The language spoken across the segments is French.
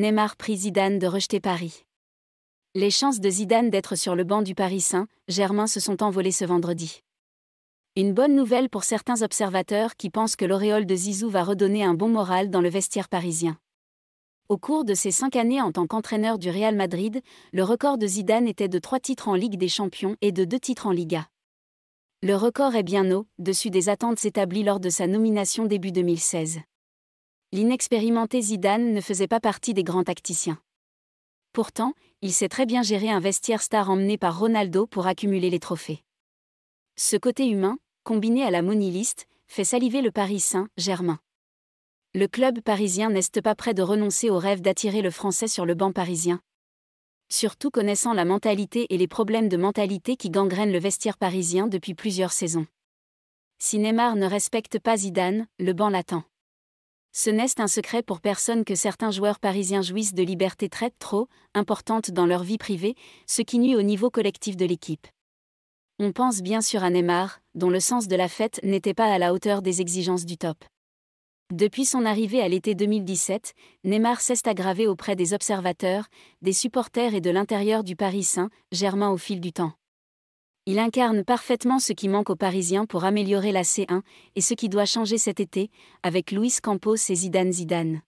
Neymar prie Zidane de rejeter Paris. Les chances de Zidane d'être sur le banc du Paris Saint-Germain se sont envolées ce vendredi. Une bonne nouvelle pour certains observateurs qui pensent que l'auréole de Zizou va redonner un bon moral dans le vestiaire parisien. Au cours de ses 5 années en tant qu'entraîneur du Real Madrid, le record de Zidane était de 3 titres en Ligue des Champions et de 2 titres en Liga. Le record est bien au-dessus des attentes établies lors de sa nomination début 2016. L'inexpérimenté Zidane ne faisait pas partie des grands tacticiens. Pourtant, il sait très bien gérer un vestiaire star emmené par Ronaldo pour accumuler les trophées. Ce côté humain, combiné à la money list, fait saliver le Paris Saint-Germain. Le club parisien n'est pas prêt de renoncer au rêve d'attirer le Français sur le banc parisien. Surtout connaissant la mentalité et les problèmes de mentalité qui gangrènent le vestiaire parisien depuis plusieurs saisons. Si Neymar ne respecte pas Zidane, le banc l'attend. Ce n'est un secret pour personne que certains joueurs parisiens jouissent de libertés trop importantes dans leur vie privée, ce qui nuit au niveau collectif de l'équipe. On pense bien sûr à Neymar, dont le sens de la fête n'était pas à la hauteur des exigences du top. Depuis son arrivée à l'été 2017, Neymar s'est aggravé auprès des observateurs, des supporters et de l'intérieur du Paris Saint-Germain au fil du temps. Il incarne parfaitement ce qui manque aux Parisiens pour améliorer la C1 et ce qui doit changer cet été, avec Luis Campos et Zidane.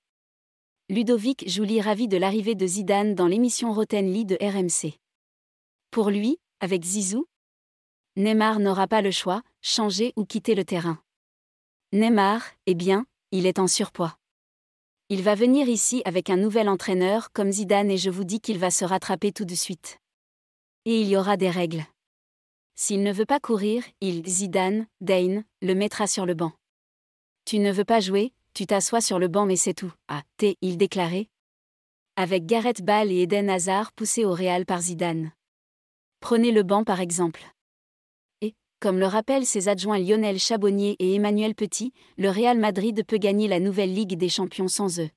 Ludovic Joly ravi de l'arrivée de Zidane dans l'émission Roten Lee de RMC. Pour lui, avec Zizou, Neymar n'aura pas le choix, changer ou quitter le terrain. Neymar, il est en surpoids. Il va venir ici avec un nouvel entraîneur comme Zidane et je vous dis qu'il va se rattraper tout de suite. Et il y aura des règles. S'il ne veut pas courir, Zidane, le mettra sur le banc. Tu ne veux pas jouer, tu t'assois sur le banc mais c'est tout, il déclarait. Avec Gareth Bale et Eden Hazard poussés au Real par Zidane. Prenez le banc par exemple. Et, comme le rappellent ses adjoints Lionel Charbonnier et Emmanuel Petit, le Real Madrid peut gagner la nouvelle Ligue des Champions sans eux.